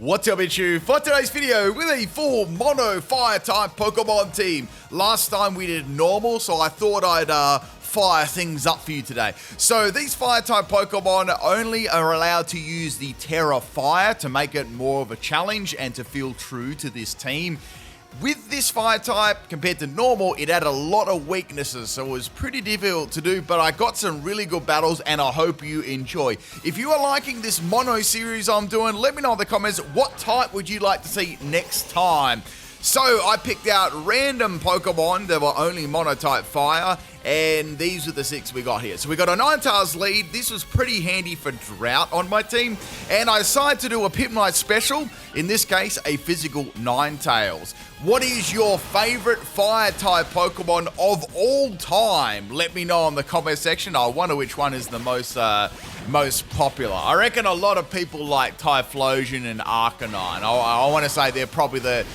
What's up, it's you for today's video with a full mono fire type Pokemon team. Last time we did normal, so I thought I'd fire things up for you today. So these fire type Pokemon only are allowed to use the Terra Fire to make it more of a challenge and to feel true to this team. With this fire type, compared to normal, it had a lot of weaknesses, so it was pretty difficult to do, but I got some really good battles, and I hope you enjoy. If you are liking this mono series I'm doing, let me know in the comments, what type would you like to see next time? So, I picked out random Pokemon that were only mono-type fire, and these are the 6 we got here. So we got a Ninetales lead. This was pretty handy for drought on my team, and I decided to do a PIMPNITE special, in this case, a physical Ninetales. What is your favorite fire-type Pokemon of all time? Let me know in the comment section. I wonder which one is the most popular. I reckon a lot of people like Typhlosion and Arcanine. I want to say they're probably the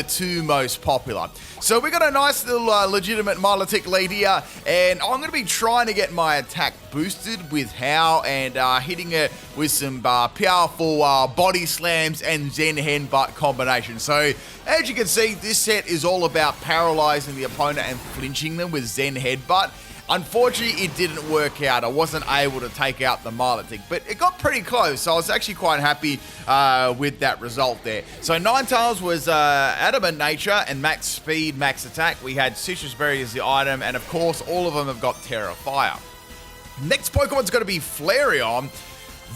two most popular. So we got a nice little legitimate Milotic lead here, and I'm going to be trying to get my attack boosted with How and hitting it with some powerful body slams and Zen Headbutt combination. So as you can see, this set is all about paralyzing the opponent and flinching them with Zen Headbutt. Unfortunately, it didn't work out. I wasn't able to take out the Milotic, but it got pretty close, so I was actually quite happy with that result there. So Ninetales was Adamant Nature and Max Speed, Max Attack. We had Citrus Berry as the item, and of course, all of them have got Terra Fire. Next Pokemon's going to be Flareon.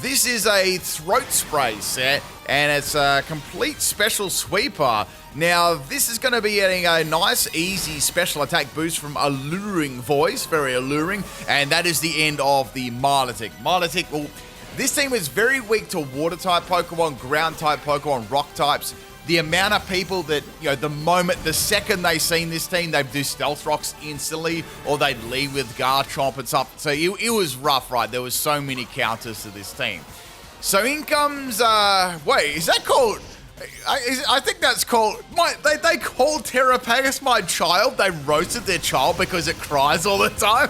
This is a throat spray set, and it's a complete special sweeper. Now, this is going to be getting a nice, easy special attack boost from Alluring Voice, very alluring, and that is the end of the Milotic. Milotic, well, this team is very weak to Water-type Pokemon, Ground-type Pokemon, Rock-types. The amount of people that, the second they seen this team, they'd do Stealth Rocks instantly, or they'd lead with Garchomp and stuff. So it was rough, right? There was so many counters to this team. So in comes, wait, is that called... I think that's called, they called Terrapagus my child. They roasted their child because it cries all the time.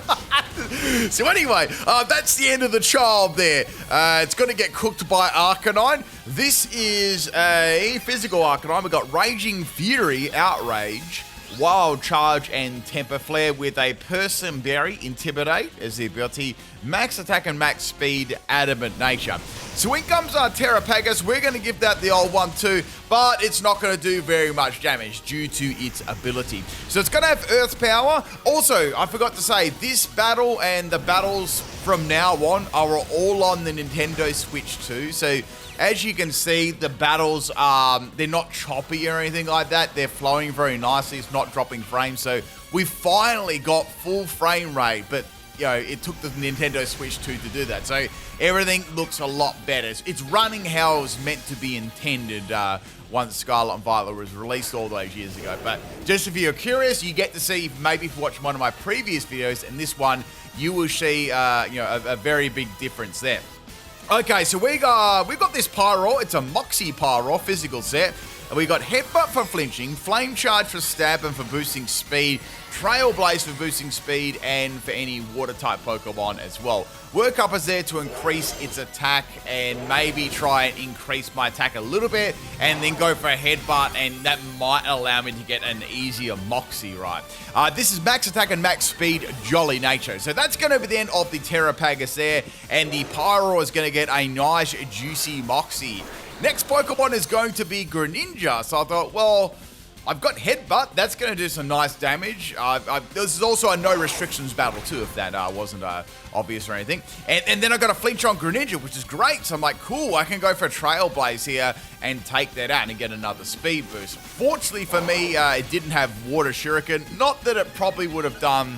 So anyway, that's the end of the child there. It's going to get cooked by Arcanine. This is a physical Arcanine. We've got Raging Fury, Outrage, Wild Charge, and Temper Flare with a Person Berry, Intimidate as the ability, Max Attack and Max Speed, Adamant Nature. So in comes our Terrapagus. We're going to give that the old 1-2, but it's not going to do very much damage due to its ability. So it's going to have Earth Power. Also, I forgot to say, this battle and the battles from now on are all on the Nintendo Switch too. So as you can see, the battles, they're not choppy or anything like that. They're flowing very nicely. It's not dropping frames. So we finally got full frame rate, but it took the Nintendo Switch 2 to do that. So everything looks a lot better. It's running how it was meant to be intended once Scarlet and Violet was released all those years ago. But just if you're curious, you get to see, maybe if you watch one of my previous videos and this one, you will see a very big difference there. Okay, so we got this Pyro. It's a Moxie Pyro physical set. And we got Headbutt for flinching, Flame Charge for stab and for boosting speed, Trailblaze for boosting speed, and for any water-type Pokemon as well. Work Up is there to increase its attack and maybe try and increase my attack a little bit and then go for a Headbutt, and that might allow me to get an easier Moxie, right? This is Max Attack and Max Speed, Jolly Nature. So that's going to be the end of the Terrapagus there, and the Pyro is going to get a nice, juicy Moxie. Next Pokemon is going to be Greninja. So I thought, well, I've got Headbutt. That's going to do some nice damage. This is also a no restrictions battle too, if that wasn't obvious or anything. And then I got a flinch on Greninja, which is great. So I'm like, cool, I can go for a Trailblaze here and take that out and get another speed boost. Fortunately for me, it didn't have Water Shuriken. Not that it probably would have done,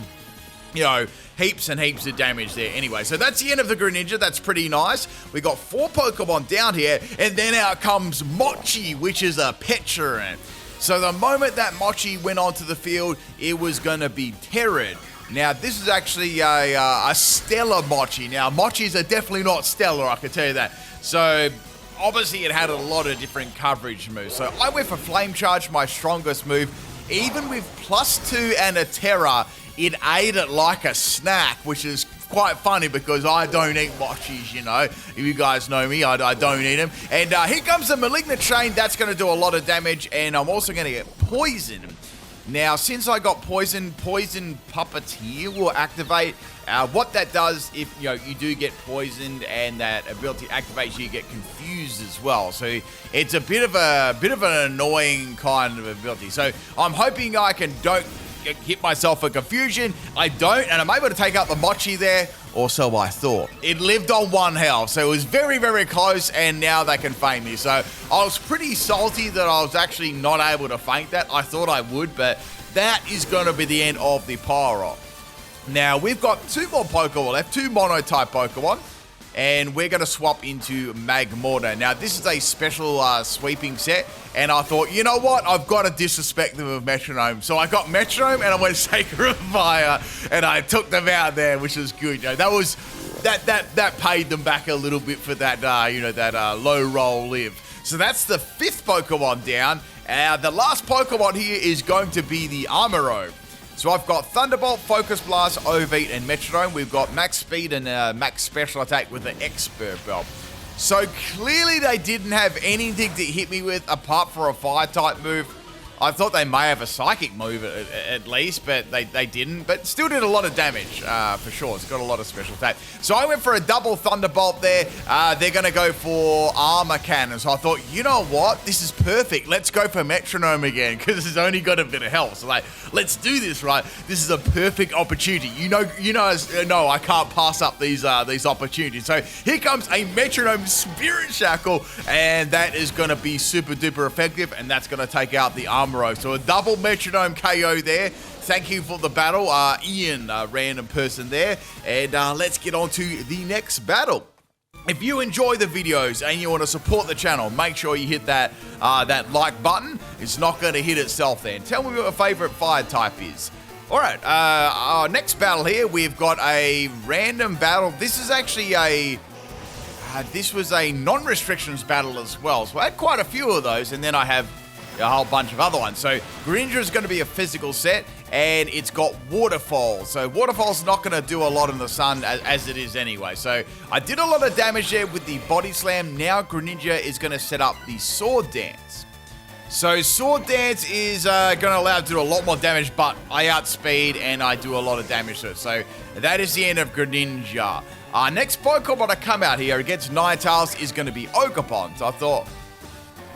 heaps and heaps of damage there. Anyway, so that's the end of the Greninja. That's pretty nice. We got 4 Pokemon down here, and then out comes Mochi, which is a Petulant. So the moment that Mochi went onto the field, it was going to be Terrid. Now, this is actually a Stellar Mochi. Now, Mochis are definitely not Stellar, I can tell you that. So obviously, it had a lot of different coverage moves. So I went for Flame Charge, my strongest move. Even with +2 and a Terra, it ate it like a snack, which is quite funny because I don't eat mochis, you know. If you guys know me, I don't eat them. And here comes the Malignant Chain. That's going to do a lot of damage, and I'm also going to get poisoned. Now, since I got Poison Puppeteer will activate. What that does, if you do get poisoned and that ability activates, you get confused as well. So it's a bit of an annoying kind of ability. So I'm hoping I don't hit myself for confusion. I don't, and I'm able to take out the Mochi there, or so I thought. It lived on 1 health, so it was very, very close, and now they can feint me. So I was pretty salty that I was actually not able to feint that. I thought I would, but that is going to be the end of the Pyro. Now, we've got 2 more Pokemon left, 2 Mono-type Pokemon, and we're going to swap into Magmortar. Now, this is a special sweeping set, and I thought, you know what? I've got to disrespect them with Metronome. So I got Metronome, and I went Sacred Fire, and I took them out there, which was good. That paid them back a little bit for that, low roll live. So that's the 5th Pokemon down. The last Pokemon here is going to be the Armoro. So I've got Thunderbolt, Focus Blast, Overeat, and Metronome. We've got Max Speed and Max Special Attack with the Expert Belt. So clearly they didn't have anything to hit me with apart from a Fire-type move. I thought they may have a Psychic move at least, but they didn't. But still did a lot of damage, for sure. It's got a lot of special attack. So I went for a double Thunderbolt there. They're going to go for Armor Cannon. So I thought, you know what? This is perfect. Let's go for Metronome again, because it's only got a bit of health. So let's do this, right? This is a perfect opportunity. You know, I can't pass up these opportunities. So here comes a Metronome Spirit Shackle, and that is going to be super duper effective, and that's going to take out the Armor. So a double Metronome KO there. Thank you for the battle, Ian, a random person there. And let's get on to the next battle. If you enjoy the videos and you want to support the channel, make sure you hit that like button. It's not going to hit itself then. Tell me what your favorite fire type is. All right, our next battle here, we've got a random battle. This is actually this was a non-restrictions battle as well. So I had quite a few of those, and then I have a whole bunch of other ones. So Greninja is going to be a physical set, and it's got Waterfall. So Waterfall's not going to do a lot in the sun as it is anyway. So I did a lot of damage there with the Body Slam. Now Greninja is going to set up the Sword Dance. So Sword Dance is going to allow it to do a lot more damage, but I outspeed and I do a lot of damage to it. So that is the end of Greninja. Our next Pokemon to come out here against Ninetales is going to be Ogerpon. So I thought,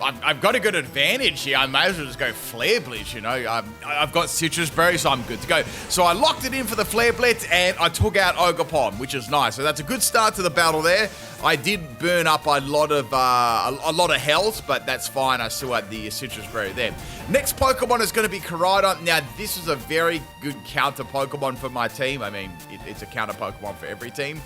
I've got a good advantage here. I may as well just go Flare Blitz, you know. I've got Citrus Berry, so I'm good to go. So I locked it in for the Flare Blitz, and I took out Ogerpon, which is nice. So that's a good start to the battle there. I did burn up a lot of health, but that's fine. I still had the Citrus Berry there. Next Pokemon is going to be Koraidon. Now, this is a very good counter Pokemon for my team. I mean, it's a counter Pokemon for every team.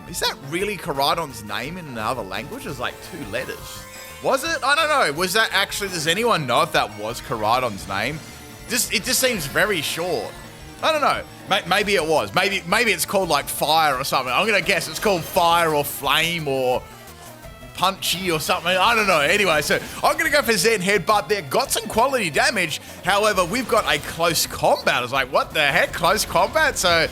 Is that really Koraidon's name in another language? It's like 2 letters. Was it? I don't know. Was that actually... Does anyone know if that was Koraidon's name? It just seems very short. I don't know. Maybe it was. Maybe it's called like Fire or something. I'm going to guess it's called Fire or Flame or Punchy or something. I don't know. Anyway, so I'm going to go for Zen Headbutt there. Got some quality damage. However, we've got a close combat. I was like, what the heck? Close combat? So...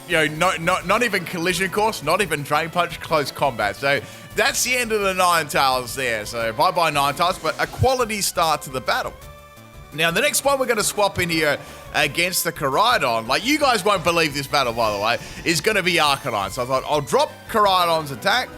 not even collision course, not even drain punch, close combat. So that's the end of the Ninetales there. So bye-bye Ninetales, but a quality start to the battle. Now, the next one we're going to swap in here against the Koraidon, like you guys won't believe this battle, by the way, is going to be Arcanine. So I thought I'll drop Koraidon's attack,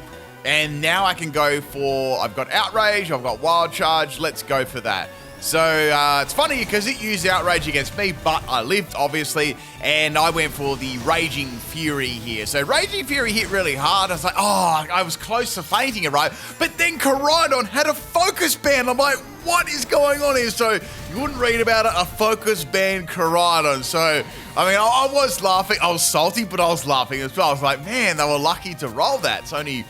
and now I can go for, I've got Outrage, I've got Wild Charge, let's go for that. So it's funny because it used Outrage against me, but I lived, obviously, and I went for the Raging Fury here. So Raging Fury hit really hard. I was like, oh, I was close to fainting it, right? But then Koraidon had a Focus Band. I'm like, what is going on here? So you wouldn't read about it, a Focus Band Koraidon. So, I mean, I was laughing. I was salty, but I was laughing as well. I was like, man, they were lucky to roll that. It's only...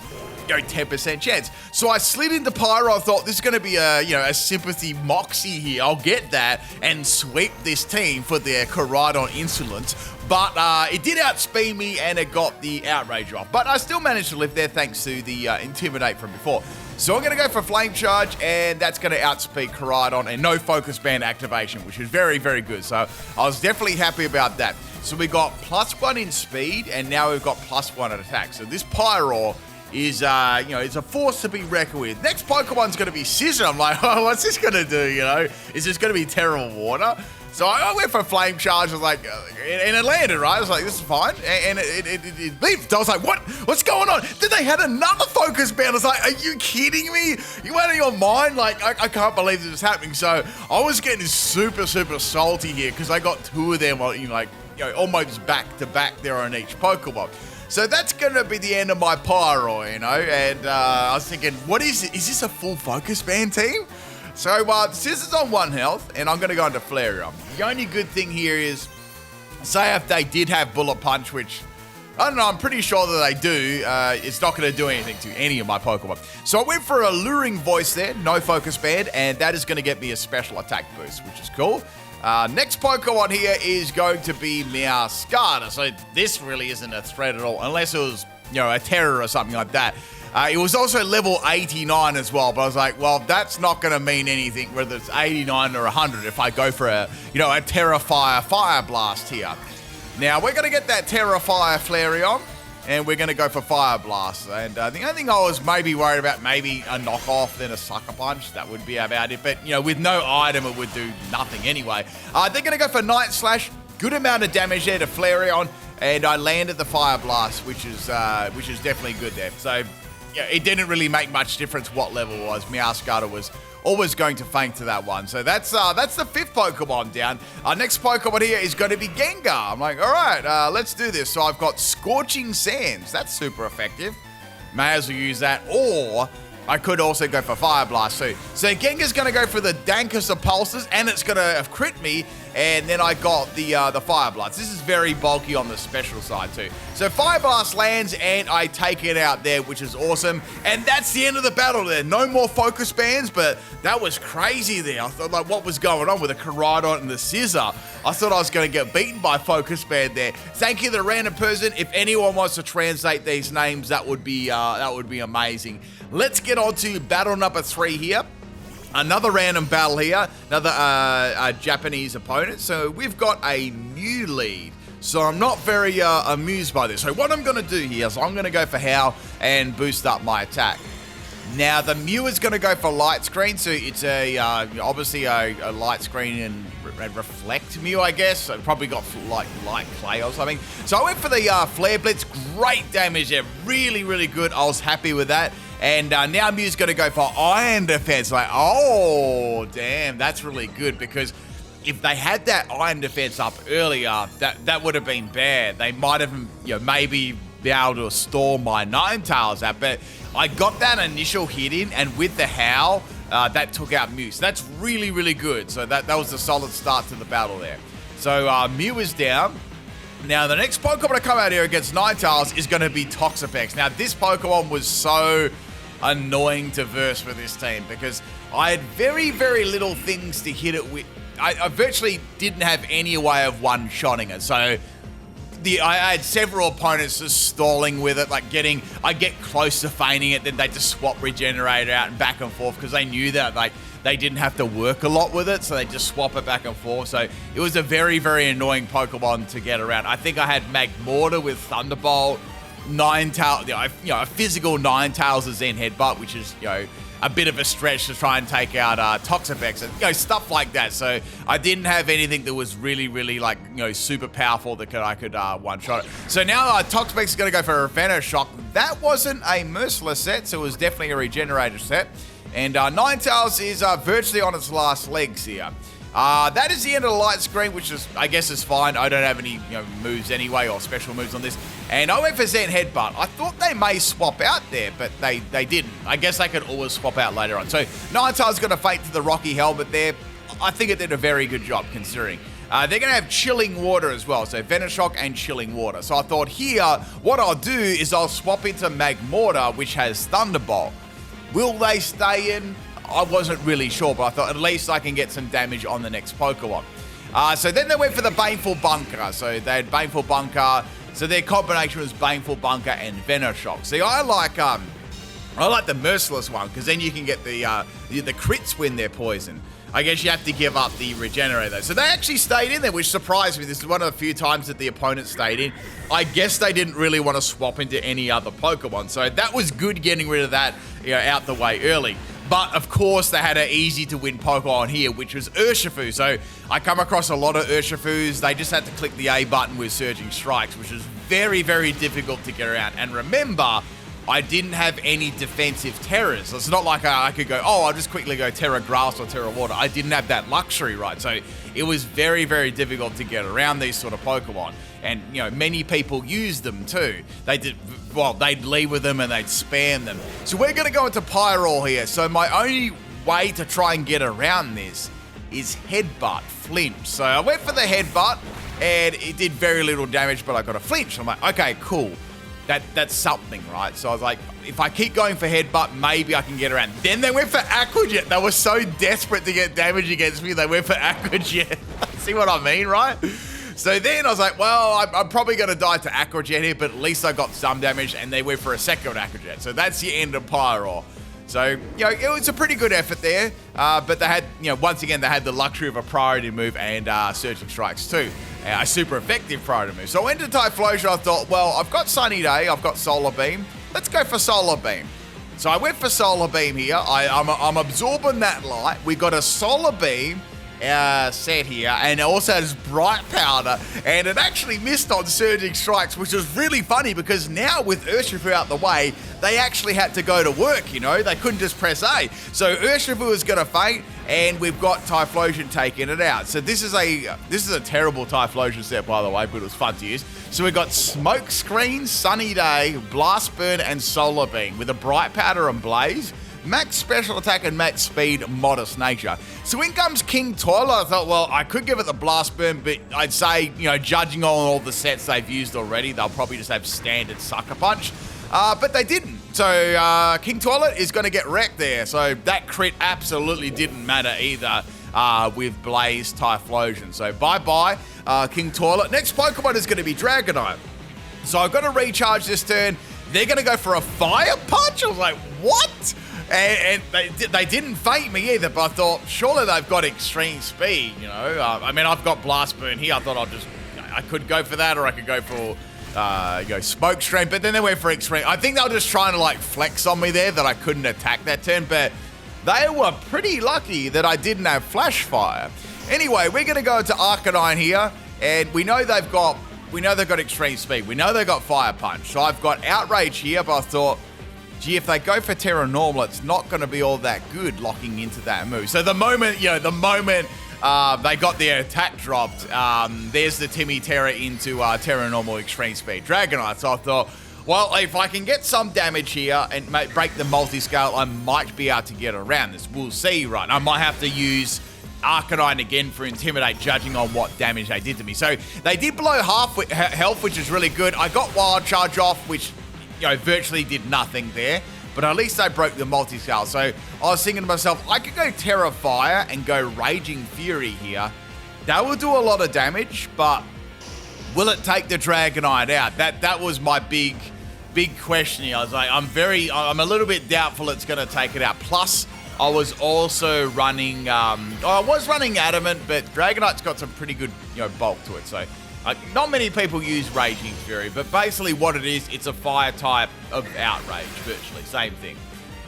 10% chance. So I slid into Pyro. I thought this is going to be a sympathy Moxie here. I'll get that and sweep this team for their Koraidon insolence. But it did outspeed me and it got the Outrage off. But I still managed to live there thanks to the Intimidate from before. So I'm going to go for Flame Charge, and that's going to outspeed Koraidon and no Focus Band activation, which is very, very good. So I was definitely happy about that. So we got +1 in speed, and now we've got +1 at attack. So this Pyro is, it's a force to be reckoned with. Next Pokemon's going to be Scissor. I'm like, oh, what's this going to do, Is this going to be Terrible Water? So I went for Flame Charge, I was like, and it landed, right? I was like, this is fine. And it beeped. I was like, what's going on? Then they had another Focus Band. I was like, are you kidding me? You out of your mind? Like, I can't believe this is happening. So I was getting super, super salty here because I got 2 of them, almost back to back there on each Pokemon. So that's going to be the end of my Pyro, and I was thinking, what is it? Is this a full Focus Band team? So Scissor's on 1 health, and I'm going to go into Flareon. The only good thing here is, say if they did have Bullet Punch, which, I don't know, I'm pretty sure that they do, it's not going to do anything to any of my Pokemon. So I went for Alluring Voice there, no Focus Band, and that is going to get me a special attack boost, which is cool. Next Pokemon here is going to be Scarlet. So this really isn't a threat at all, unless it was, a Terror or something like that. It was also level 89 as well, but I was like, well, that's not going to mean anything, whether it's 89 or 100, if I go for a Terrafire Fire Blast here. Now, we're going to get that Terrafire Flareon, and we're going to go for Fire Blast. And the only thing I was maybe worried about, maybe a knockoff, then a Sucker Punch. That would be about it. But, with no item, it would do nothing anyway. They're going to go for Night Slash. Good amount of damage there to Flareon, and I landed the Fire Blast, which is definitely good there. So, yeah, it didn't really make much difference what level it was. Meowscarlet was always going to faint to that one. So that's the 5th Pokemon down. Our next Pokemon here is going to be Gengar. I'm like, all right, let's do this. So I've got Scorching Sands. That's super effective. May as well use that. Or I could also go for Fire Blast. So Gengar's going to go for the dankest of pulses, and it's going to crit me. And then I got the Fire Blast. This is very bulky on the special side too. So Fire Blast lands, and I take it out there, which is awesome. And that's the end of the battle there. No more Focus Bands, but that was crazy there. I thought, like, what was going on with the Koraidon and the Scissor? I thought I was going to get beaten by Focus Band there. Thank you to the random person. If anyone wants to translate these names, that would be amazing. Let's get on to battle number 3 here. Another random battle here, another Japanese opponent. So we've got a Mew lead. So I'm not very amused by this. So what I'm going to do here is I'm going to go for Howl and boost up my attack. Now the Mew is going to go for Light Screen. So it's obviously a Light Screen and Reflect Mew, I guess. So probably got like Light Clay or something. So I went for the Flare Blitz. Great damage there. Really, really good. I was happy with that. And now Mew's going to go for Iron Defense. Like, oh, damn, that's really good, because if they had that Iron Defense up earlier, that would have been bad. They might have, maybe be able to store my Ninetales out, but I got that initial hit in, and with the Howl, that took out Mew. So that's really, really good. So that was a solid start to the battle there. So Mew is down. Now, the next Pokemon to come out here against Ninetales is going to be Toxapex. Now, this Pokemon was so annoying to verse with this team, because I had very, very little things to hit it with. I virtually didn't have any way of one-shotting it. So I had several opponents just stalling with it, like I get close to feigning it, then they just swap Regenerator out and back and forth, because they knew that they didn't have to work a lot with it, so they just swap it back and forth. So it was a very, very annoying Pokemon to get around. I think I had Magmortar with Thunderbolt, Ninetales, a physical Ninetales as Zen Headbutt, which is, a bit of a stretch to try and take out Toxapex and stuff like that. So I didn't have anything that was really, really super powerful that I could one-shot it. So now Toxapex is going to go for a Venoshock. That wasn't a Merciless set, so it was definitely a Regenerator set. And Ninetales is virtually on its last legs here. That is the end of the Light Screen, which is, I guess, is fine. I don't have any moves anyway, or special moves on this. And I went for Zen Headbutt. I thought they may swap out there, but they didn't. I guess they could always swap out later on. So Ninetales going to faint to the Rocky Helmet there. I think it did a very good job, considering. They're going to have Chilling Water as well, so Venoshock and Chilling Water. So I thought here, what I'll do is I'll swap into Magmortar, which has Thunderbolt. Will they stay in? I wasn't really sure, but I thought at least I can get some damage on the next Pokemon. So then they went for the Baneful Bunker. So they had Baneful Bunker. So their combination was Baneful Bunker and Venoshock. See, I like I like the Merciless one, because then you can get the crits when they're poisoned. I guess you have to give up the regenerate though. So they actually stayed in there, which surprised me. This is one of the few times that the opponent stayed in. I guess they didn't really want to swap into any other Pokemon. So that was good getting rid of that, out the way early. But of course, they had an easy to win Pokemon here, which was Urshifu. So I come across a lot of Urshifus. They just had to click the A button with Surging Strikes, which was very, very difficult to get around. And remember, I didn't have any defensive terrors. So it's not like I could go, oh, I'll just quickly go Terra Grass or Terra Water. I didn't have that luxury, right? So it was very, very difficult to get around these sort of Pokemon. And, many people use them too. They'd lead with them and they'd spam them. So we're going to go into Pyroar here. So my only way to try and get around this is Headbutt, Flinch. So I went for the Headbutt and it did very little damage, but I got a Flinch. I'm like, okay, cool. That's something, right? So I was like, if I keep going for Headbutt, maybe I can get around. Then they went for Aqua Jet. They were so desperate to get damage against me, they went for Aqua Jet. See what I mean, right? So then I was like, well, I'm probably going to die to Aqua Jet here, but at least I got some damage, and they went for a second Aqua Jet. So that's the end of Pyroar. So, it was a pretty good effort there, but they had, once again, they had the luxury of a priority move and Surging Strikes too. A super effective priority move. So I went to Typhlosion. I thought, well, I've got Sunny Day, I've got Solar Beam. Let's go for Solar Beam. So I went for Solar Beam here. I'm absorbing that light. We got a Solar Beam set here, and it also has Bright Powder, and it actually missed on Surging Strikes, which was really funny because now with Urshifu out the way, they actually had to go to work, they couldn't just press A. So Urshifu is going to faint, and we've got Typhlosion taking it out. So this is a terrible Typhlosion set, by the way, but it was fun to use. So we've got Smoke Screen, Sunny Day, Blast Burn, and Solar Beam with a Bright Powder and Blaze. Max special attack and max speed, modest nature. So in comes King Toilet. I thought, well, I could give it the Blast Burn, but I'd say, judging on all the sets they've used already, they'll probably just have standard Sucker Punch. But they didn't. So King Toilet is going to get wrecked there. So that crit absolutely didn't matter either with Blaze Typhlosion. So bye-bye, King Toilet. Next Pokemon is going to be Dragonite. So I've got to recharge this turn. They're going to go for a Fire Punch? I was like, what? And they didn't feint me either, but I thought, surely they've got extreme speed, I've got Blast Burn here. I thought I could go for that, or I could go for, Smoke Stream, but then they went for extreme. I think they were just trying to, flex on me there that I couldn't attack that turn, but they were pretty lucky that I didn't have Flash Fire. Anyway, we're going to go to Arcanine here, and we know they've got extreme speed. We know they've got Fire Punch. So I've got Outrage here, but I thought, gee, if they go for Terra Normal, it's not going to be all that good locking into that move. So the moment they got their attack dropped, there's the Timmy Terra into Terra Normal Extreme Speed Dragonite. So I thought, well, if I can get some damage here and break the multi-scale, I might be able to get around this. We'll see, right? I might have to use Arcanine again for Intimidate, judging on what damage they did to me. So they did below half health, which is really good. I got Wild Charge off, which virtually did nothing there, but at least I broke the multi-scale. So I was thinking to myself, I could go Terra Fire and go Raging Fury here. That will do a lot of damage, but will it take the Dragonite out? That was my big question here. I was like, I'm a little bit doubtful it's going to take it out. Plus, I was also running, Adamant, but Dragonite's got some pretty good, bulk to it. So not many people use Raging Fury, but basically what it is, it's a fire type of Outrage, virtually. Same thing.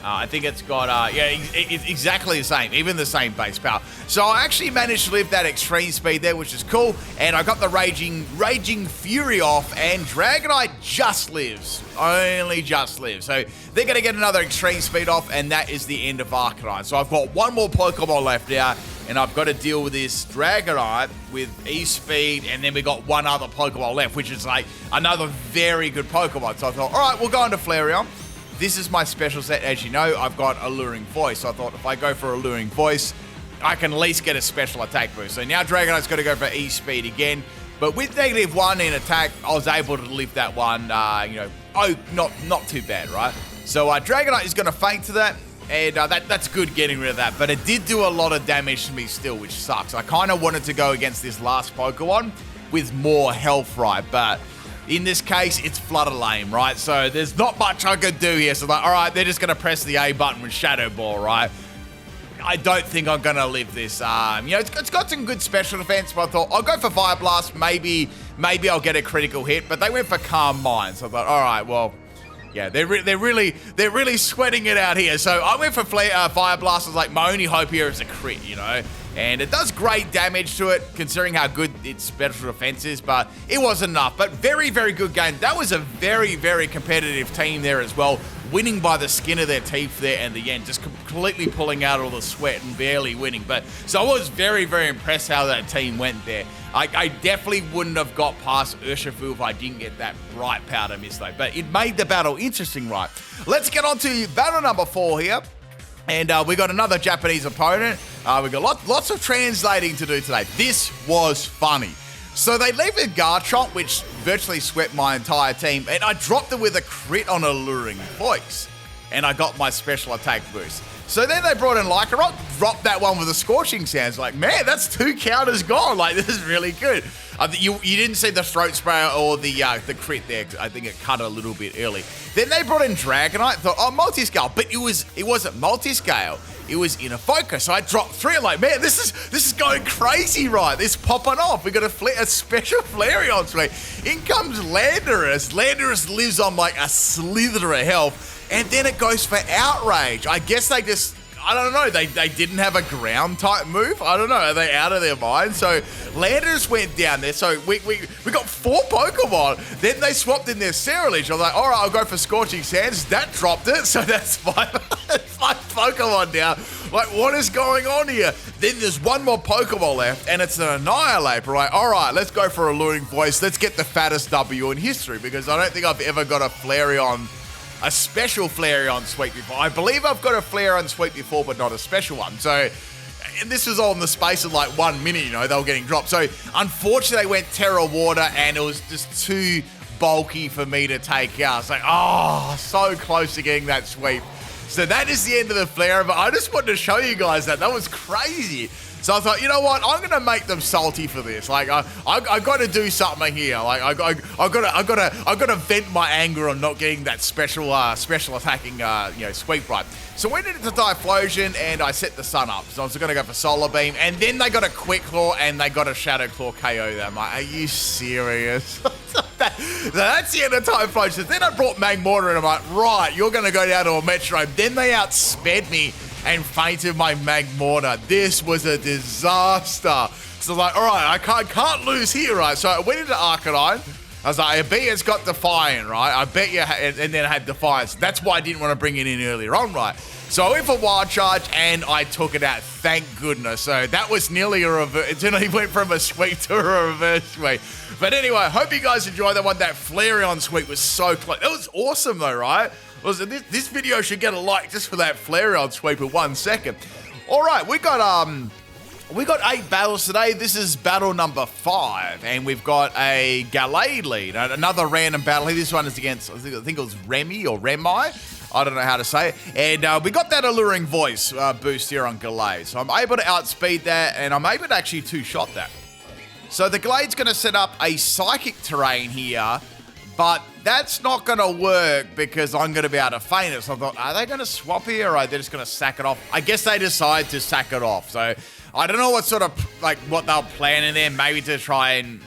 I think it's got, it's exactly the same, even the same base power. So I actually managed to live that extreme speed there, which is cool. And I got the Raging Fury off, and Dragonite just lives. Only just lives. So they're going to get another extreme speed off, and that is the end of Arcanine. So I've got one more Pokemon left now, and I've got to deal with this Dragonite with E-Speed, and then we got one other Pokemon left, which is another very good Pokemon. So I thought, all right, we'll go into Flareon. This is my special set. As you know, I've got Alluring Voice. So I thought if I go for Alluring Voice, I can at least get a special attack boost. So now Dragonite's got to go for E-Speed again. But with -1 in attack, I was able to live that one, not too bad, right? So Dragonite is going to feint to that. And that's good getting rid of that. But it did do a lot of damage to me still, which sucks. I kind of wanted to go against this last Pokemon with more health, right? But In this case, it's Flutter Lane, right? So there's not much I could do here. So like, all right, they're just going to press the A button with Shadow Ball, right? I don't think I'm going to live this. You know, it's got some good special defense, but I thought I'll go for Fire Blast. Maybe I'll get a critical hit, but they went for Calm Mind. So I thought, all right, well, yeah, they're really sweating it out here. So I went for Fire Blast. I was like, my only hope here is a crit, you know? And it does great damage to it, considering how good its special defense is, but it wasn't enough. But very, very good game. That was a very, very competitive team there as well, winning by the skin of their teeth there in the end, just completely pulling out all the sweat and barely winning. But so I was very, very impressed how that team went there. I definitely wouldn't have got past Urshifu if I didn't get that bright powder mist though, but it made the battle interesting, right? Let's get on to battle number 4 here. And we got another Japanese opponent. We got lots of translating to do today. This was funny. So they leave a Garchomp, which virtually swept my entire team, and I dropped it with a crit on Alluring Voice, and I got my special attack boost. So then they brought in Lycanroc, dropped that one with a Scorching Sands. Like, man, that's 2 counters gone. Like, this is really good. You didn't see the Throat Sprayer or the crit there. I think it cut a little bit early. Then they brought in Dragonite. Thought, oh, multi-scale, but it wasn't multi-scale. It was in a focus. So I dropped 3. I'm like, man, this is going crazy, right? This popping off. We got a special Flareon Sweep. In comes Landorus. Landorus lives on like a slither of health. And then it goes for Outrage. I guess they just, I don't know, they didn't have a ground type move. I don't know, are they out of their mind? So Landorus went down there. So we got 4 Pokemon. Then they swapped in their Ceruledge. I was like, all right, I'll go for Scorching Sands. That dropped it. So that's 5 Pokemon down. Like, what is going on here? Then there's 1 more Pokemon left, and it's an Annihilape, right? All right, let's go for Alluring Voice. Let's get the fattest W in history, because I don't think I've ever got a special Flareon sweep before. I believe I've got a Flareon sweep before, but not a special one. So, and this was all in the space of like 1 minute, you know, they were getting dropped. So, unfortunately, they went Terra Water, and it was just too bulky for me to take out. It's like, oh, so close to getting that sweep. So that is the end of the Flare, but I just wanted to show you guys that. That was crazy. So I thought, you know what? I'm gonna make them salty for this. Like, I got to do something here. Like, I got to vent my anger on not getting that special attacking, sweep right. So we did the Typhlosion, and I set the sun up. So I was gonna go for Solar Beam, and then they got a Quick Claw, and they got a Shadow Claw KO them. Like, are you serious? That's the end of Typhlosion. Then I brought Magmortar, and I'm like, right, you're gonna go down to a Metro. Then they outsped me and fainted my Magmortar. This was a disaster. So I was like, all right, I can't lose here, right? So I went into Arcanine. I was like, I bet it's got Defiant, right? I bet you, and then I had Defiance. That's why I didn't want to bring it in earlier on, right? So I went for Wild Charge, and I took it out, thank goodness. So that was nearly a reverse. It went from a sweep to a reverse sweep. But anyway, hope you guys enjoyed that one. That Flareon sweep was so close. It was awesome though, right? This video should get a like just for that Flareon sweep in 1 second. All right, we got 8 battles today. This is battle number 5, and we've got a Gallade lead. Another random battle here. This one is against, I think it was Remy or Remi. I don't know how to say it. And we got that Alluring Voice boost here on Gallade. So I'm able to outspeed that, and I'm able to actually 2-shot that. So the Glade's going to set up a Psychic Terrain here, but that's not going to work because I'm going to be able to feint it. So I thought, are they going to swap here, or are they just going to sack it off? I guess they decide to sack it off. So I don't know what sort of, like, what they were planning there. Maybe to try and,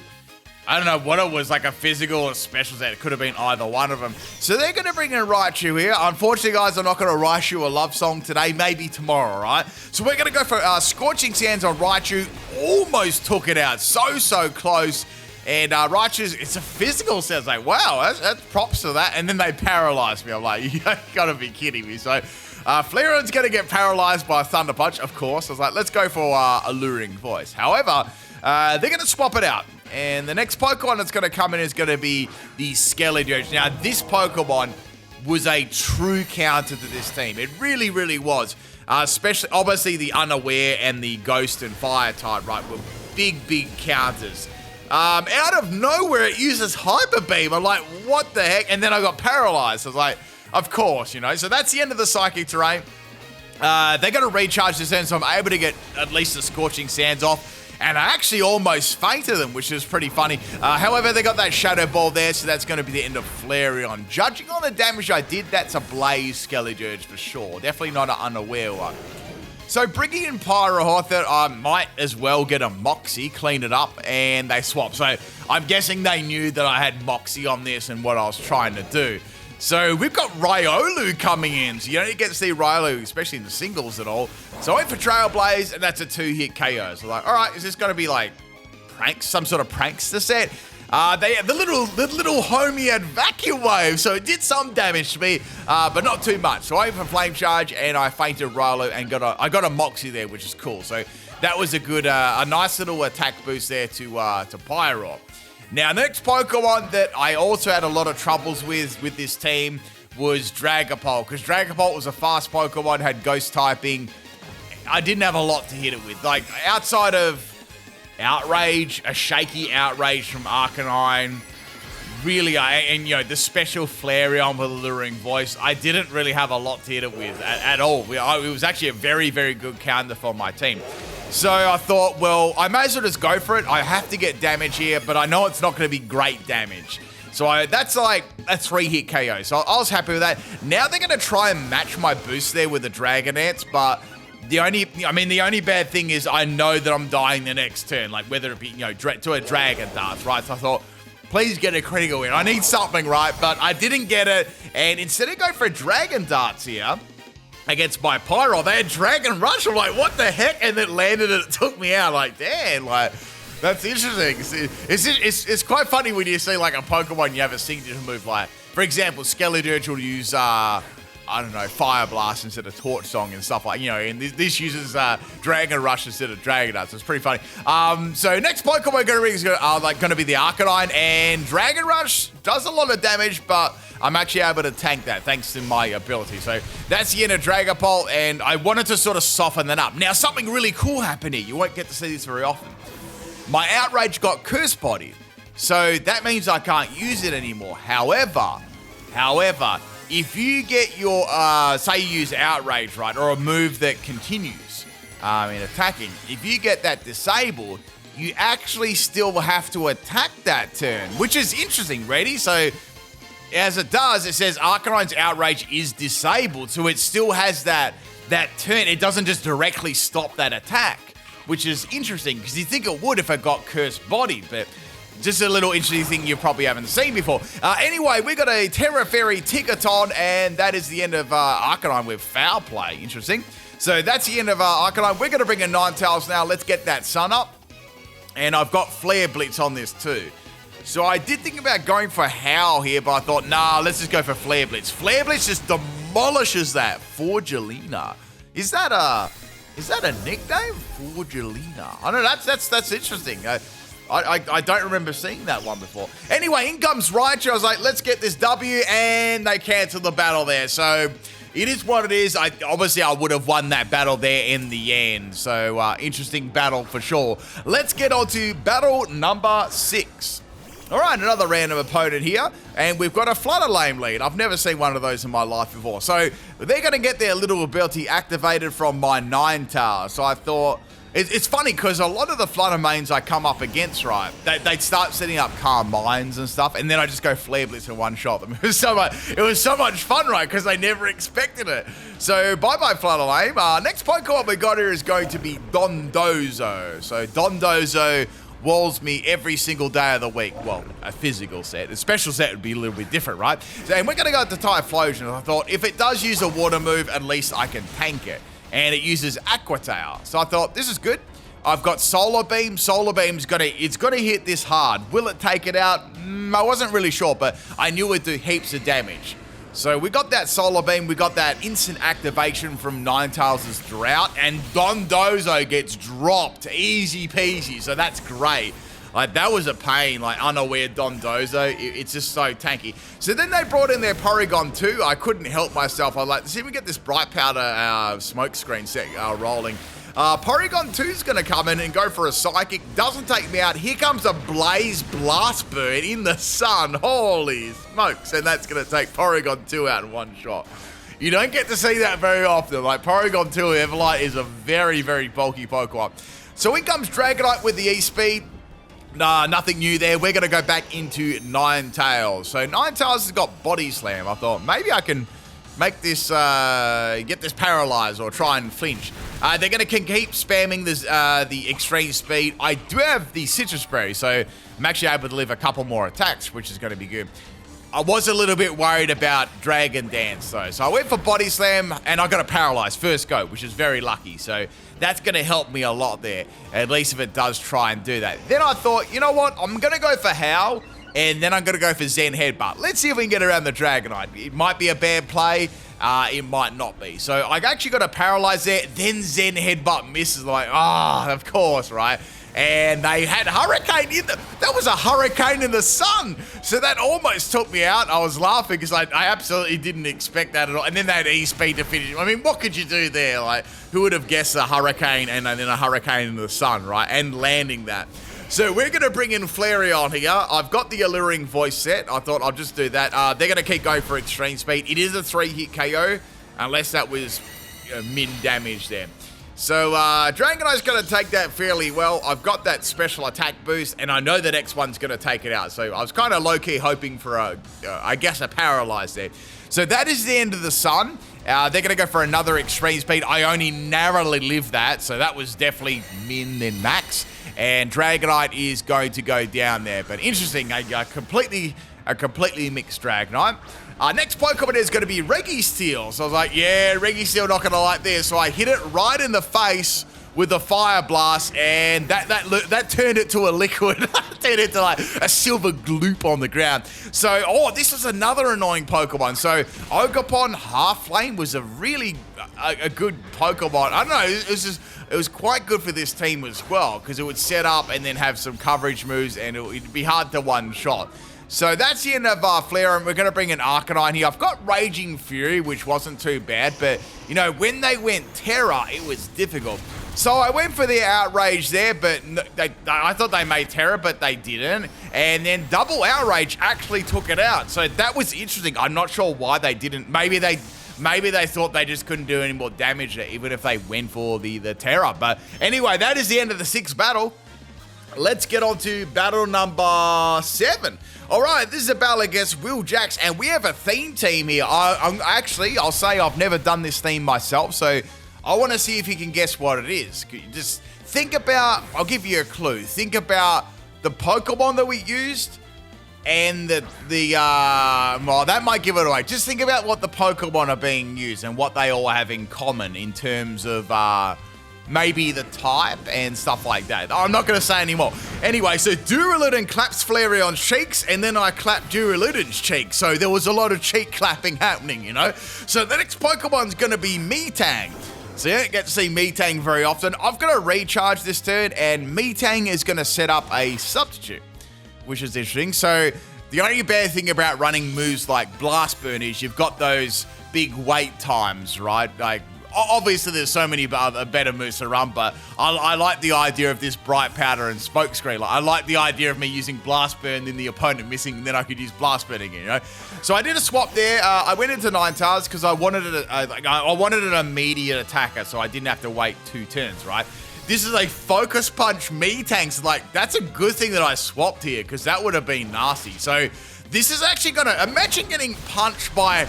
I don't know what it was, like a physical or special set. It could have been either one of them. So they're going to bring in Raichu here. Unfortunately, guys, I'm not going to Raichu a love song today. Maybe tomorrow, right? So we're going to go for Scorching Sands on Raichu. Almost took it out. So close. And Raichu's, it's a physical set. It's like, wow, that's props to that. And then they paralyzed me. I'm like, you got to be kidding me. So Flareon's going to get paralyzed by a Thunder Punch, of course. I was like, let's go for Alluring Voice. However, they're going to swap it out. And the next Pokemon that's going to come in is going to be the Scarlet. Now, this Pokemon was a true counter to this team. It really, really was. Especially, obviously, the Unaware and the Ghost and Fire type, right, were big counters. Out of nowhere, it uses Hyper Beam. I'm like, what the heck? And then I got paralyzed. I was like, of course, you know. So that's the end of the Psychic Terrain. They're going to recharge this end, so I'm able to get at least the Scorching Sands off. and I actually almost fainted them, which is pretty funny. However, they got that Shadow Ball there, so that's going to be the end of Flareon. Judging on the damage I did, that's a Blaze Skeledirge for sure. Definitely not an unaware one. So bringing in Pyro, I thought I might as well get a Moxie, clean it up, and they swap. So I'm guessing they knew that I had Moxie on this and what I was trying to do. So we've got Riolu coming in. So you don't get to see Riolu, especially in the singles at all. So I went for Trailblaze, and that's a 2-hit KO. So like, all right, is this going to be like pranks, some sort of prankster set? The little homie had Vacuum Wave, so it did some damage to me, but not too much. So I went for Flame Charge, and I fainted Riolu, and I got a Moxie there, which is cool. So that was a good, a nice little attack boost there to Pyro. Now, next Pokemon that I also had a lot of troubles with this team was Dragapult, because Dragapult was a fast Pokemon, had Ghost typing. I didn't have a lot to hit it with. Like, outside of Outrage, a shaky Outrage from Arcanine, really, and you know, the special Flareon with a luring voice, I didn't really have a lot to hit it with at all. It was actually a very, very good counter for my team. So I thought, well, I may as well just go for it. I have to get damage here, but I know it's not going to be great damage. So that's like a 3-hit KO. So I was happy with that. Now they're going to try and match my boost there with the Dragonance, but the only bad thing is I know that I'm dying the next turn, like whether it be, you know, to a Dragon Dance, right? So I thought, please get a critical win. I need something, right? But I didn't get it. And instead of going for a Dragon Darts here against my Pyro, they had Dragon Rush. I'm like, what the heck? And it landed and it took me out. Like, damn, like, that's interesting. It's quite funny when you see like a Pokemon you haven't seen to move. Like, for example, Skeledirge will use, I don't know, Fire Blast instead of Torch Song and stuff like, you know, and this uses Dragon Rush instead of Dragon Dance. So it's pretty funny. So next Pokemon we're going to bring is going to be the Arcanine, and Dragon Rush does a lot of damage, but I'm actually able to tank that thanks to my ability. So that's the end of Dragapult, and I wanted to sort of soften that up. Now, something really cool happened here. You won't get to see this very often. My Outrage got Curse Body, so that means I can't use it anymore. However, if you get your, say you use Outrage, right, or a move that continues in attacking, if you get that disabled, you actually still have to attack that turn, which is interesting, ready? So as it does, it says Arcanine's Outrage is disabled, so it still has that turn. It doesn't just directly stop that attack, which is interesting, because you think it would if it got Cursed Body, but just a little interesting thing you probably haven't seen before. Anyway, we got a Terra Fairy Tickaton, and that is the end of Arcanine with Foul Play. Interesting. So that's the end of Arcanine. We're going to bring in Ninetales now. Let's get that sun up. And I've got Flare Blitz on this too. So I did think about going for Howl here, but I thought, nah, let's just go for Flare Blitz. Flare Blitz just demolishes that. Forgelina. Is that a nickname? Forgelina. I don't know, that's interesting. I don't remember seeing that one before. Anyway, in comes Raichu. I was like, let's get this W, and they cancelled the battle there. So it is what it is. Obviously, I would have won that battle there in the end. So interesting battle for sure. Let's get on to battle number 6. All right, another random opponent here, and we've got a Flutterlame lead. I've never seen one of those in my life before. So they're going to get their little ability activated from my Ninetales. So I thought, it's funny because a lot of the Flutter mains I come up against, right, they'd start setting up Calm Minds and stuff, and then I just go Flare Blitz and one-shot them. It was so much fun, right, because they never expected it. So bye-bye Flutterlame. Next Pokemon we got here is going to be Dondozo. So Dondozo walls me every single day of the week. Well, a physical set. A special set would be a little bit different, right? So, and we're going to go to Typhlosion. I thought, if it does use a water move, at least I can tank it. And it uses Aqua Tail. So I thought, this is good. I've got Solar Beam. Solar Beam's it's got to hit this hard. Will it take it out? I wasn't really sure, but I knew it'd do heaps of damage. So we got that Solar Beam, we got that instant activation from Ninetales' Drought, and Dondozo gets dropped, easy peasy, so that's great. Like, that was a pain, like, unaware Dondozo, it's just so tanky. So then they brought in their Porygon 2, I couldn't help myself, I was like, see if we get this Bright Powder smoke screen set rolling. Porygon 2's going to come in and go for a Psychic. Doesn't take me out. Here comes a Blaze Blast Bird in the sun. Holy smokes. And that's going to take Porygon 2 out in one shot. You don't get to see that very often. Like, Porygon 2 Everlight is a very, very bulky Pokemon. So in comes Dragonite with the E-Speed. Nah, nothing new there. We're going to go back into Ninetales. So Ninetales has got Body Slam. I thought maybe I can make this, get this paralyzed or try and flinch. They're going to keep spamming this, the extreme speed. I do have the Citrus Berry, so I'm actually able to live a couple more attacks, which is going to be good. I was a little bit worried about Dragon Dance, though. So I went for Body Slam, and I got a Paralyze first go, which is very lucky. So that's going to help me a lot there, at least if it does try and do that. Then I thought, you know what? I'm going to go for Howl, and then I'm going to go for Zen Headbutt. Let's see if we can get around the Dragonite. It might be a bad play. It might not be. So I actually got a Paralyze there, then Zen Headbutt misses. Like, of course, right? And they had Hurricane in that was a Hurricane in the sun. So that almost took me out. I was laughing because I absolutely didn't expect that at all. And then they had E-Speed to finish. I mean, what could you do there? Like, who would have guessed a Hurricane and then a Hurricane in the sun, right? And landing that. So we're going to bring in Flareon here. I've got the Alluring Voice set. I thought I'll just do that. They're going to keep going for Extreme Speed. It is a 3-hit KO, unless that was min damage there. So Dragonite's going to take that fairly well. I've got that special attack boost, and I know the next one's going to take it out. So I was kind of low-key hoping for, I guess, a Paralyze there. So that is the end of the sun. They're going to go for another Extreme Speed. I only narrowly lived that, so that was definitely min then max. And Dragonite is going to go down there. But interesting, a completely mixed Dragonite. Next Pokemon is going to be Registeel. So I was like, yeah, Registeel not going to like this. So I hit it right in the face with the Fire Blast, and that turned it to a liquid. Turned it to like a silver gloop on the ground. So, this is another annoying Pokemon. So Ogerpon Half Flame was a really a good Pokemon. I don't know, it was quite good for this team as well, because it would set up and then have some coverage moves, and it'd be hard to one-shot. So that's the end of Flare, and we're going to bring in Arcanine here. I've got Raging Fury, which wasn't too bad, but, you know, when they went Terra, it was difficult. So I went for the Outrage there, but I thought they made Terra, but they didn't. And then Double Outrage actually took it out. So that was interesting. I'm not sure why they didn't. Maybe they thought they just couldn't do any more damage, even if they went for the Terra. But anyway, that is the end of the 6th battle. Let's get on to battle number 7. All right, this is a battle against Will Jax, and we have a theme team here. I'll say I've never done this theme myself, so I want to see if you can guess what it is. Just think about, I'll give you a clue. Think about the Pokemon that we used and well, that might give it away. Just think about what the Pokemon are being used and what they all have in common in terms of maybe the type and stuff like that. I'm not going to say anymore. Anyway, so Duraludon claps Flareon's cheeks, and then I clapped Duraludon's cheeks. So there was a lot of cheek clapping happening, you know? So the next Pokemon's going to be Metang. So you don't get to see Metang very often. I've got to recharge this turn, and Metang is going to set up a substitute, which is interesting. So the only bad thing about running moves like Blast Burn is you've got those big wait times, right? Like, obviously, there's so many better moves to run, but I like the idea of this Bright Powder and Smoke Screen. Like, I like the idea of me using Blast Burn, then the opponent missing, and then I could use Blast Burn again, you know? So I did a swap there. I went into Ninetales because I wanted an immediate attacker, so I didn't have to wait 2 turns, right? This is a Focus Punch Metang. So, like, that's a good thing that I swapped here, because that would have been nasty. So this is actually going to... Imagine getting punched by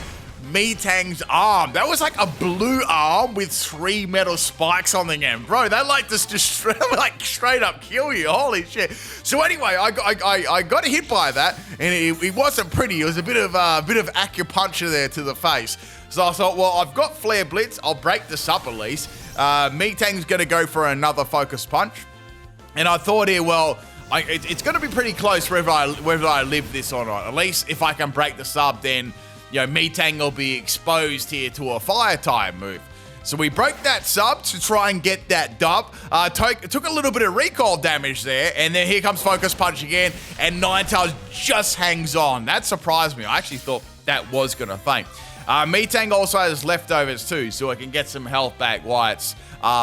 Metang's arm. That was like a blue arm with 3 metal spikes on the end. Bro, that like just like straight up kill you. Holy shit. So anyway, I got hit by that, and it wasn't pretty. It was a bit of acupuncture there to the face. So I thought, well, I've got Flare Blitz. I'll break this up at least. Metang's going to go for another Focus Punch. And I thought here, well, it's going to be pretty close whether I live this or not. At least if I can break the sub, then, you know, Metang will be exposed here to a Fire type move. So we broke that sub to try and get that dub. Took a little bit of recoil damage there, and then here comes Focus Punch again, and Ninetales just hangs on. That surprised me. I actually thought that was going to faint. Metang also has leftovers too, so I can get some health back while it's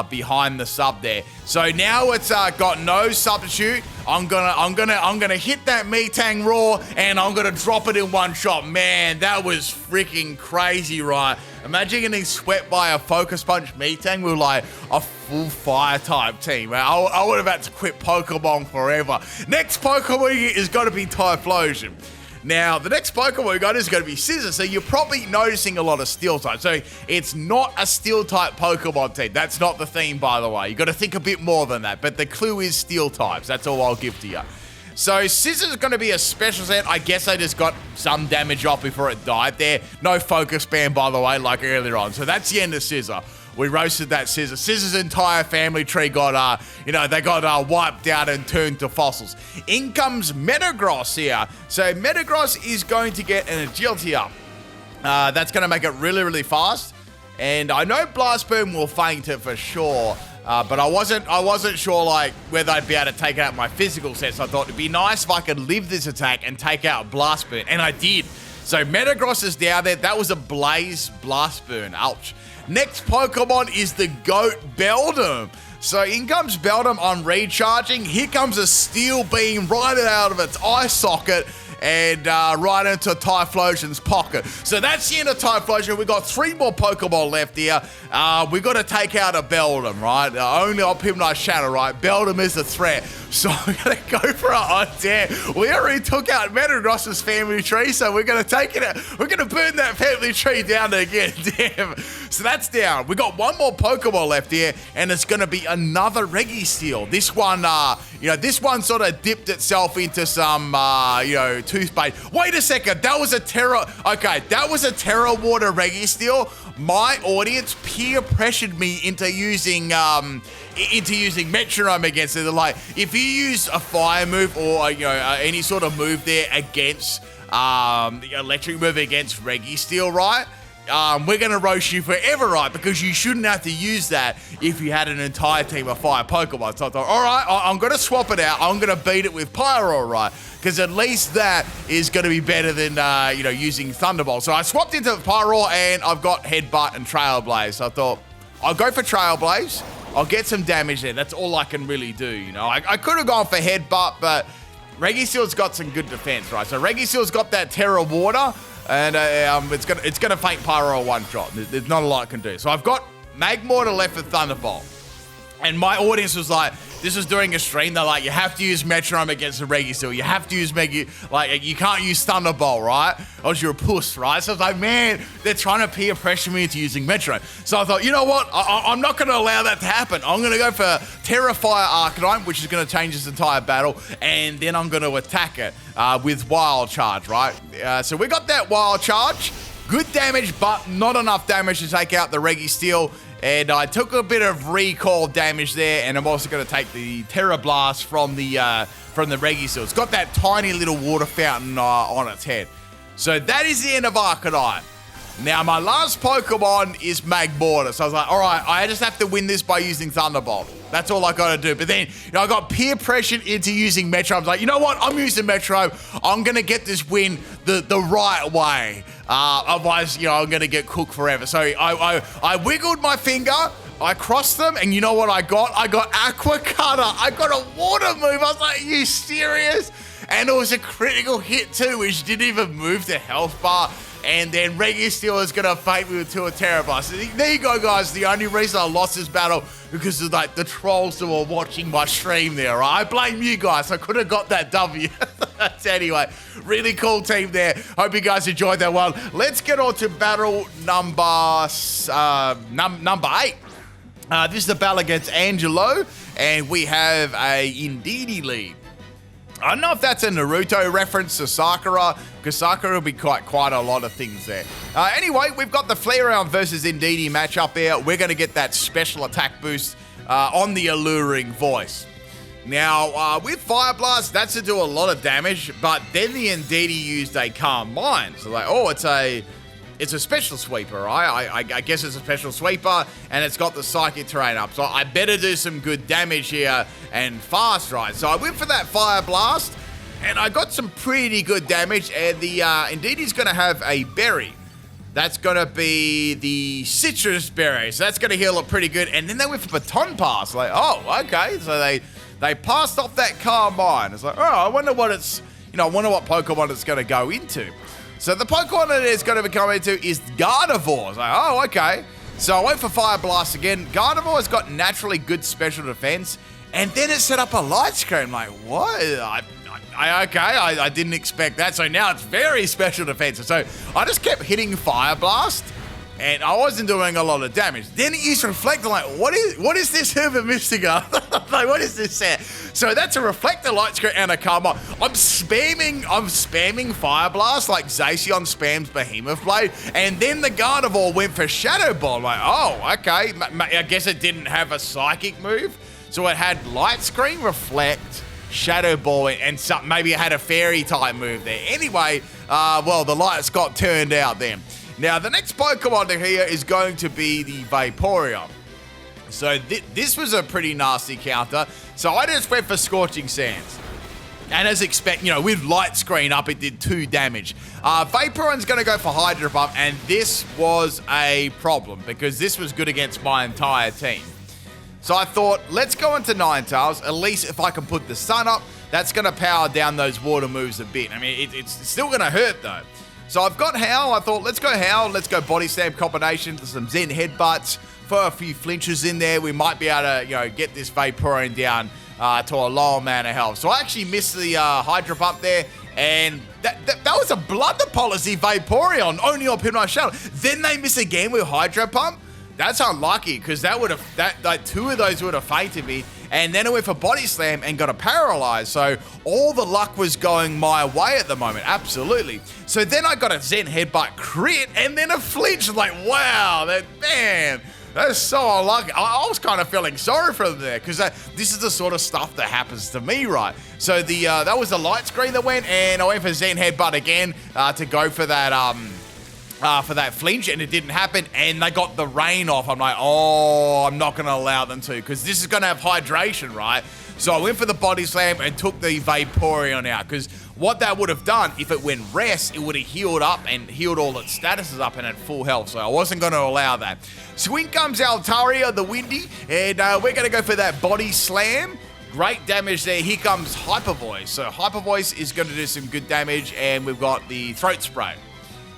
behind the sub there. So now it's got no substitute. I'm gonna hit that Metang raw, and I'm gonna drop it in one shot. Man, that was freaking crazy, right? Imagine getting swept by a Focus Punch Metang with like a full fire type team. Man, I would have had to quit Pokemon forever. Next Pokemon is gonna be Typhlosion. Now, the next Pokemon we got is going to be Scissor, so you're probably noticing a lot of Steel type. So it's not a Steel type Pokemon team. That's not the theme, by the way. You got to think a bit more than that. But the clue is Steel types. That's all I'll give to you. So Scissor is going to be a special set. I guess I just got some damage off before it died there. No Focus Band, by the way, like earlier on. So that's the end of Scissor. We roasted that Scissor. Scissor's entire family tree got, they got wiped out and turned to fossils. In comes Metagross here. So Metagross is going to get an agility up. That's going to make it really, really fast. And I know Blast Burn will faint it for sure. But I wasn't sure like whether I'd be able to take out my physical set. So I thought it'd be nice if I could live this attack and take out Blast Burn. And I did. So Metagross is down there. That was a Blaze Blast Burn. Ouch. Next Pokemon is the GOAT Beldum. So in comes Beldum on recharging. Here comes a Steel Beam right out of its eye socket and right into Typhlosion's pocket. So that's the end of Typhlosion. We've got 3 more Pokemon left here. We've got to take out a Beldum, right? Only on PIMPNITE Shadow, right? Beldum is a threat. So we're going to go for it. Oh, damn. We already took out Metagross's family tree, so we're going to take it out. We're going to burn that family tree down again. Damn. So that's down. We got 1 more Pokemon left here, and it's going to be another Registeel. This one, this one sort of dipped itself into some, toothpaste. Wait a second. That was a Terra. Okay, that was a Terra Water Registeel. My audience peer pressured me into using Metronome against it. They're like, if you use a fire move or any sort of move there against the electric move against Registeel, right? We're going to roast you forever, right? Because you shouldn't have to use that if you had an entire team of 5 Pokemon. So I thought, all right, I'm going to swap it out. I'm going to beat it with Pyro, right? Because at least that is going to be better than, using Thunderbolt. So I swapped into Pyro, and I've got Headbutt and Trailblaze. So I thought, I'll go for Trailblaze. I'll get some damage there. That's all I can really do, I could have gone for Headbutt, but Registeel's got some good defense, right? So Registeel's got that Terra Water, and it's gonna faint Pyro one shot. There's not a lot I can do. So I've got Magmortar left for Thunderbolt, and my audience was like, this was during a stream. They're like, you have to use Metronome against the Registeel. You have to use you can't use Thunderbolt, right? Or else you're a puss, right? So I was like, man, they're trying to peer pressure me into using Metronome. So I thought, you know what? I'm not going to allow that to happen. I'm going to go for Terrafire Arcanine, which is going to change this entire battle, and then I'm going to attack it with Wild Charge, right? So we got that Wild Charge. Good damage, but not enough damage to take out the Registeel. And I took a bit of recall damage there, and I'm also going to take the Terra Blast from the Registeel. It's got that tiny little water fountain on its head. So that is the end of Arcanine. Now, my last Pokemon is Magmortar. So I was like, all right, I just have to win this by using Thunderbolt. That's all I got to do. But then, I got peer pressured into using Metronome. I was like, you know what? I'm using Metronome. I'm going to get this win the right way. Otherwise, I'm going to get cooked forever. So I wiggled my finger. I crossed them, and you know what I got? I got Aqua Cutter. I got a water move. I was like, are you serious? And it was a critical hit too, which didn't even move the health bar. And then Registeel is going to fight me with a Terra Blast. So there you go, guys. The only reason I lost this battle because of the trolls that were watching my stream there, right? I blame you guys. I could have got that W. Anyway, really cool team there. Hope you guys enjoyed that one. Let's get on to battle number 8. This is the battle against Angelo, and we have a Indeedee lead. I don't know if that's a Naruto reference to Sakura, because Sakura will be quite a lot of things there. Anyway, we've got the Flareon versus Indeedee matchup here. We're going to get that special attack boost on the Alluring Voice. Now, with Fire Blast, that's to do a lot of damage, but then the Indeedee used a Calm Mind. So like, oh, it's a special sweeper, right? I guess it's a special sweeper, and it's got the psychic terrain up. So I better do some good damage here and fast, right? So I went for that Fire Blast, and I got some pretty good damage, and the Indeedee's going to have a berry. That's going to be the Citrus Berry. So that's going to heal it pretty good. And then they went for Baton Pass. Like, oh, okay. So they passed off that Carmine. It's like, oh, I wonder what it's, I wonder what Pokemon it's going to go into. So the Pokemon that it's going to be coming into is Gardevoir. It's like, oh, okay. So I went for Fire Blast again. Gardevoir's got naturally good special defense. And then it set up a Light Screen. Like, what? I didn't expect that. So now it's very special defense. So I just kept hitting Fire Blast, and I wasn't doing a lot of damage. Then it used Reflect. I'm like, what is this Herba Mystica? Like, what is this set? So that's a Reflector, Light Screen, and a Karma. I'm spamming Fire Blast like Zacian spams Behemoth Blade, and then the Gardevoir went for Shadow Ball. I'm like, oh, okay. I guess it didn't have a Psychic move. So it had Light Screen, Reflect, Shadow Ball, and maybe it had a Fairy type move there. Anyway, well, the lights got turned out then. Now, the next Pokemon here is going to be the Vaporeon. So this was a pretty nasty counter. So I just went for Scorching Sands. And as expected, with Light Screen up, it did 2 damage. Vaporeon's going to go for Hydro Pump, and this was a problem because this was good against my entire team. So I thought, let's go into Ninetales. At least if I can put the Sun up, that's going to power down those water moves a bit. I mean, it's still going to hurt, though. So I've got Howl. I thought, let's go Howl. Let's go Body Slam combination, some Zen Headbutts. For a few flinches in there, we might be able to, get this Vaporeon down to a low amount of health. So I actually missed the Hydro Pump there. And that was a blunder policy, Vaporeon, only on PIMPNITE Shadow. Then they miss again with Hydro Pump. That's unlucky, because like 2 of those would have fainted me. And then it went for Body Slam and got a Paralyze. So all the luck was going my way at the moment. Absolutely. So then I got a Zen Headbutt crit and then a flinch. Like, wow, man, that's so unlucky. I was kind of feeling sorry for them there, because this is the sort of stuff that happens to me, right? So that was the Light Screen that went, and I went for Zen Headbutt again to go for that flinch, and it didn't happen, and they got the rain off. I'm like, oh, I'm not going to allow them to, because this is going to have hydration, right? So I went for the Body Slam and took the Vaporeon out, because what that would have done, if it went rest, it would have healed up and healed all its statuses up and had full health, so I wasn't going to allow that. So in comes Altaria, the Windy, and we're going to go for that Body Slam. Great damage there. Here comes Hyper Voice. So Hyper Voice is going to do some good damage, and we've got the Throat Spray.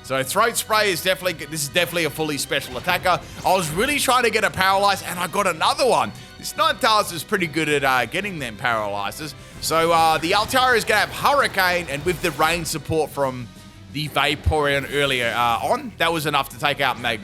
So Throat Spray is definitely a fully special attacker. I was really trying to get a Paralyze, and I got another one. This Ninetales is pretty good at getting them Paralyzes. So the Altaria is going to have Hurricane, and with the rain support from the Vaporeon earlier on, that was enough to take out the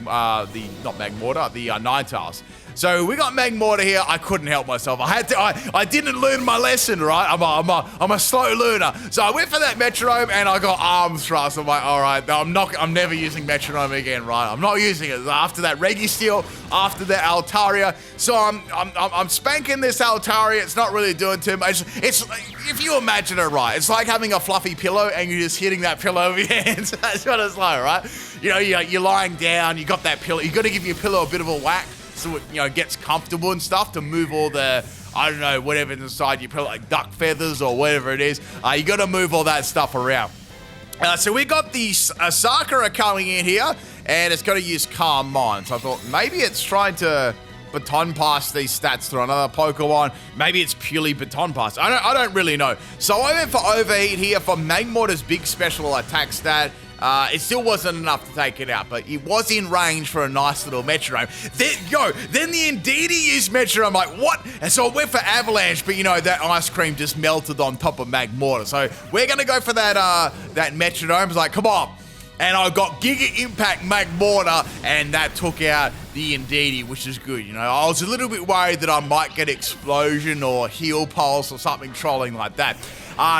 Ninetales. So we got Magmortar here. I couldn't help myself. I didn't learn my lesson, right? I'm a slow learner. So I went for that Metronome and I got Arm Thrust. I'm like, all right, no, I'm never using Metronome again, right? I'm not using it after that Registeel, after that Altaria. So I'm spanking this Altaria. It's not really doing too much. It's if you imagine it right, it's like having a fluffy pillow and you're just hitting that pillow with your hands. That's what it's like, right? You're lying down. You got that pillow. You got to give your pillow a bit of a whack, so it gets comfortable and stuff, to move all the, I don't know, whatever's inside you, probably like duck feathers or whatever it is. You got to move all that stuff around. So we got the Sakura coming in here, and it's going to use Calm Mind. So I thought maybe it's trying to Baton Pass these stats through another Pokemon. Maybe it's purely Baton Pass. I don't really know. So I went for Overheat here for Magmortar's big special attack stat. It still wasn't enough to take it out, but it was in range for a nice little Metronome. Then the Indeedee used Metronome. I'm like, what? And so I went for Avalanche, but that ice cream just melted on top of Magmortar. So we're going to go for that Metronome. I was like, come on. And I got Giga Impact Magmortar, and that took out the Indeedee, which is good. I was a little bit worried that I might get Explosion or Heal Pulse or something trolling like that.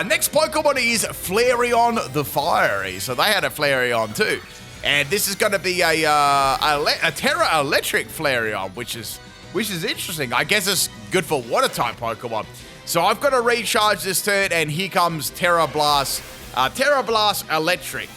Next Pokemon is Flareon the Fiery. So they had a Flareon too. And this is going to be a Terra Electric Flareon, which is interesting. I guess it's good for water type Pokemon. So I've got to recharge this turn, and here comes Terra Blast Electric.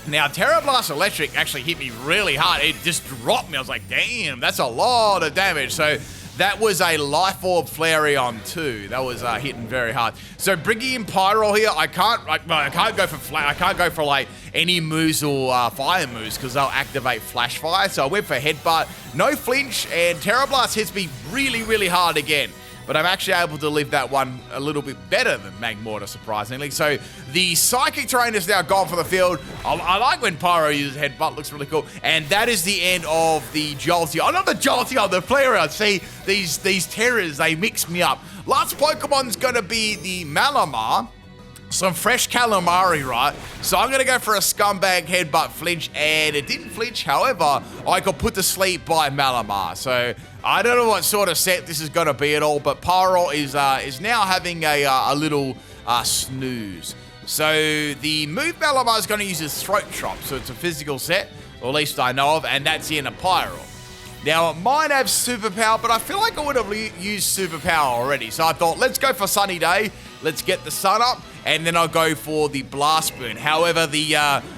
Now, Terra Blast Electric actually hit me really hard. It just dropped me. I was like, damn, that's a lot of damage. So That was a Life Orb Flareon too. That was hitting very hard. So bringing in Pyro here, I can't go for like any moves or fire moves because they'll activate Flash Fire. So I went for Headbutt, no flinch, and Terra Blast hits me really, really hard again. But I'm actually able to live that one a little bit better than Magmortar, surprisingly. So the Psychic Terrain is now gone for the field. I like when Pyro uses Headbutt, looks really cool. And that is the end of the Jolteon. Oh, not the Jolteon, the Flareon. See, these terrors, they mix me up. Last Pokemon's going to be the Malamar. Some fresh calamari, right? So I'm going to go for a Scumbag Headbutt flinch, and it didn't flinch. However, I got put to sleep by Malamar. So I don't know what sort of set this is going to be at all, but Pyro is now having a little snooze. So the move Malamar is going to use his Throat Chop, so it's a physical set, or at least I know of, and that's in a Pyro. Now, it might have Superpower, but I feel like I would have used Superpower already. So I thought, let's go for Sunny Day. Let's get the sun up, and then I'll go for the Blast Burn. However, the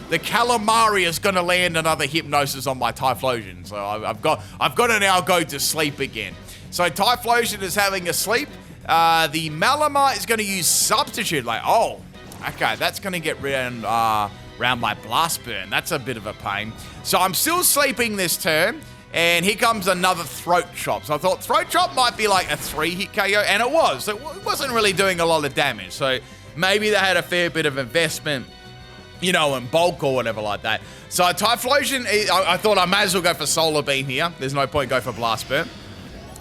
Calamari is going to land another Hypnosis on my Typhlosion. So I've got to now go to sleep again. So Typhlosion is having a sleep. The Malamar is going to use Substitute. Like, oh, okay, that's going to get around my Blast Burn. That's a bit of a pain. So I'm still sleeping this turn. And here comes another Throat Chop. So I thought Throat Chop might be like a 3-hit KO, and it was. So it wasn't really doing a lot of damage. So maybe they had a fair bit of investment, you know, in bulk or whatever like that. So Typhlosion, I thought I may as well go for Solar Beam here. There's no point go for Blast Burn.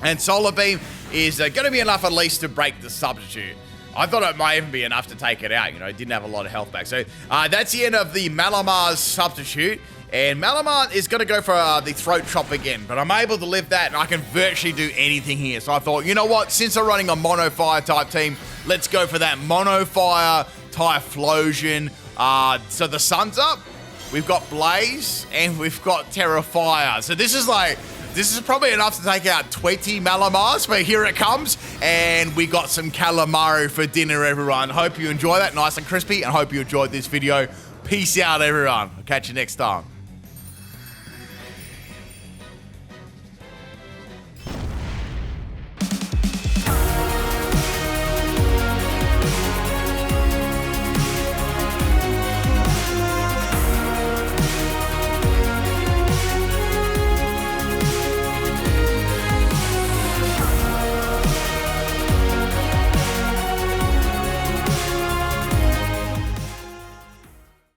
And Solar Beam is going to be enough at least to break the Substitute. I thought it might even be enough to take it out. You know, it didn't have a lot of health back. So that's the end of the Malamar's Substitute. And Malamar is going to go for the Throat Chop again, but I'm able to live that, and I can virtually do anything here. So I thought, you know what? Since I'm running a Mono Fire type team, let's go for that Mono Fire Typhlosion. So the sun's up, we've got Blaze, and we've got Terra Fire. So this is probably enough to take out 20 Malamars, but here it comes, and we got some calamari for dinner, everyone. Hope you enjoy that, nice and crispy, and hope you enjoyed this video. Peace out, everyone. I'll catch you next time.